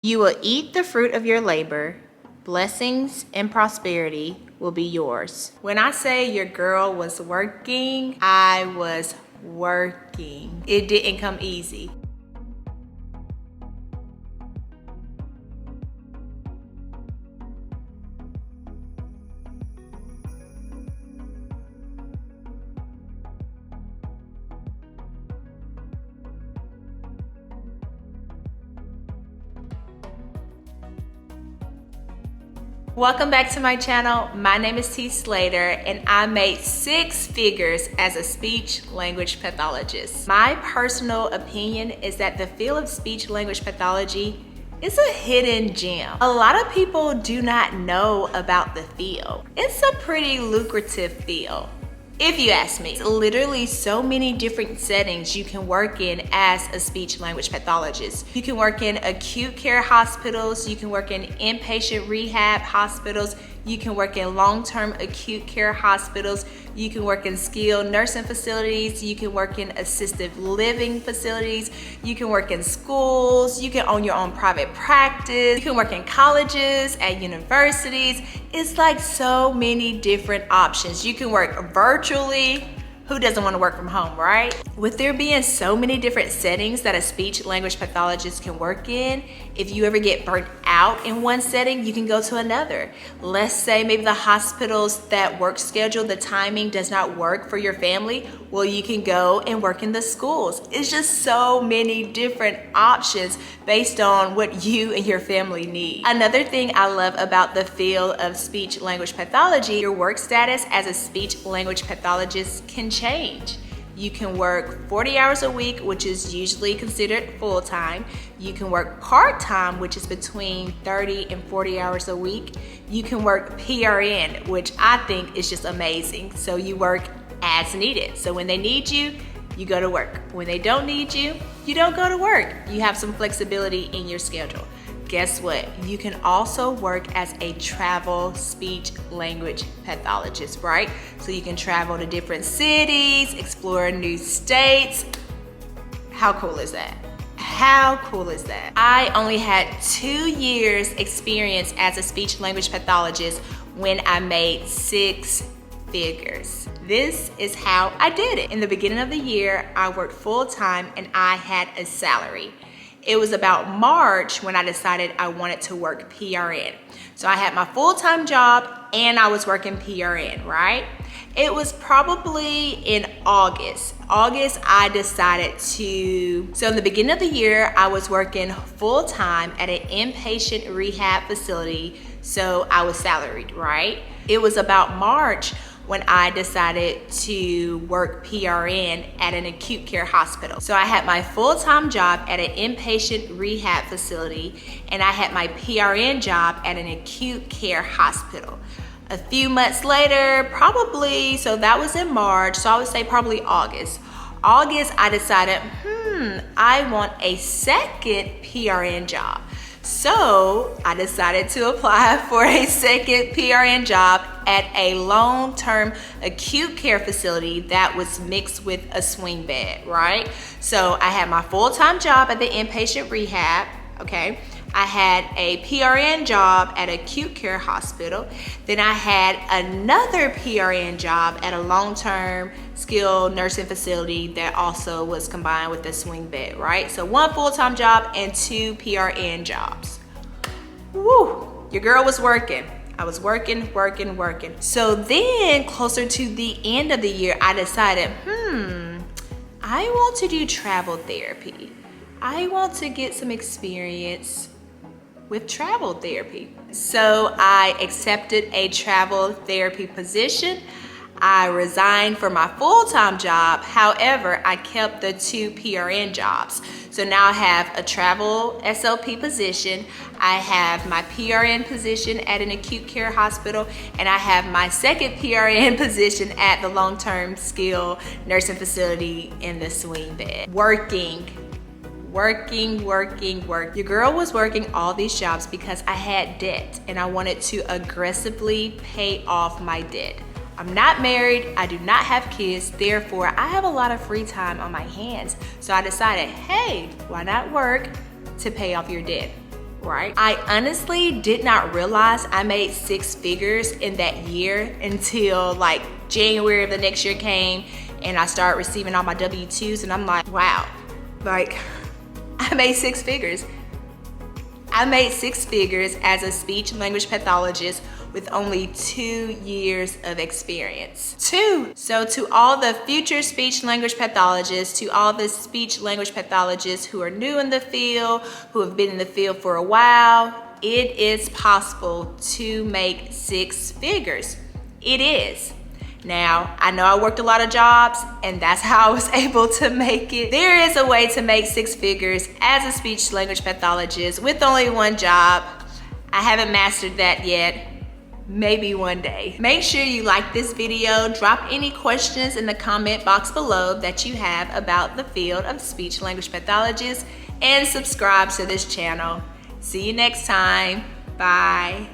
You will eat the fruit of your labor. Blessings and prosperity will be yours. When I say your girl was working, I was working. It didn't come easy. Welcome back to my channel. My name is T.Slater and I made 6 figures as a speech-language pathologist. My personal opinion is that the field of speech-language pathology is a hidden gem. A lot of people do not know about the field. It's a pretty lucrative field, if you ask me. It's literally so many different settings you can work in as a speech-language pathologist. You can work in acute care hospitals, you can work in inpatient rehab hospitals, you can work in long-term acute care hospitals, you can work in skilled nursing facilities, you can work in assisted living facilities, you can work in schools, you can own your own private practice, you can work in colleges, at universities. It's like so many different options. You can work virtually. Who doesn't want to work from home, right? With there being so many different settings that a speech-language pathologist can work in, if you ever get burnt out in one setting, you can go to another. Let's say maybe the hospital's that work schedule, the timing does not work for your family. Well, you can go and work in the schools. It's just so many different options based on what you and your family need. Another thing I love about the field of speech-language pathology, your work status as a speech-language pathologist can change. You can work 40 hours a week, which is usually considered full-time. You can work part-time, which is between 30 and 40 hours a week. You can work PRN, which I think is just amazing. So you work as needed. So when they need you, you go to work. When they don't need you, you don't go to work. You have some flexibility in your schedule. Guess what? You can also work as a travel speech-language pathologist, right? So you can travel to different cities, explore new states. How cool is that? How cool is that? I only had 2 years experience as a speech-language pathologist when I made 6 figures. This is how I did it. In the beginning of the year, I worked full-time and I had a salary. It was about March when I decided I wanted to work PRN. So I had my full-time job and I was working PRN, right? It was probably in August. I decided so in the beginning of the year, I was working full-time at an inpatient rehab facility. So I was salaried, right? It was about March when I decided to work PRN at an acute care hospital. So I had my full-time job at an inpatient rehab facility and I had my PRN job at an acute care hospital. A few months later, probably, so that was in March, so I would say probably August, I decided, I want a second PRN job. So I decided to apply for a second PRN job at a long-term acute care facility that was mixed with a swing bed, right? So I had my full-time job at the inpatient rehab, okay? I had a PRN job at an acute care hospital. Then I had another PRN job at a long-term skilled nursing facility that also was combined with a swing bed, right? So 1 full-time job and 2 PRN jobs. Woo, your girl was working. I was working. So then closer to the end of the year, I decided, I want to do travel therapy. I want to get some experience with travel therapy. So I accepted a travel therapy position. I resigned from my full-time job. However, I kept the 2 PRN jobs. So now I have a travel SLP position. I have my PRN position at an acute care hospital, and I have my second PRN position at the long-term skilled nursing facility in the swing bed. Working. Your girl was working all these jobs because I had debt and I wanted to aggressively pay off my debt. I'm not married, I do not have kids, therefore I have a lot of free time on my hands. So I decided, hey, why not work to pay off your debt? right? I honestly did not realize I made six figures in that year until like January of the next year came and I started receiving all my W-2s, and I'm like, wow, like I made six figures. I made six figures as a speech-language pathologist with only 2 years of experience. 2! So to all the future speech-language pathologists, to all the speech-language pathologists who are new in the field, who have been in the field for a while, it is possible to make six figures. It is. Now, I know I worked a lot of jobs and that's how I was able to make it. There is a way to make six figures as a speech-language pathologist with only one job. I haven't mastered that yet. Maybe one day. Make sure you like this video, drop any questions in the comment box below that you have about the field of speech-language pathologist, and subscribe to this channel. See you next time. Bye.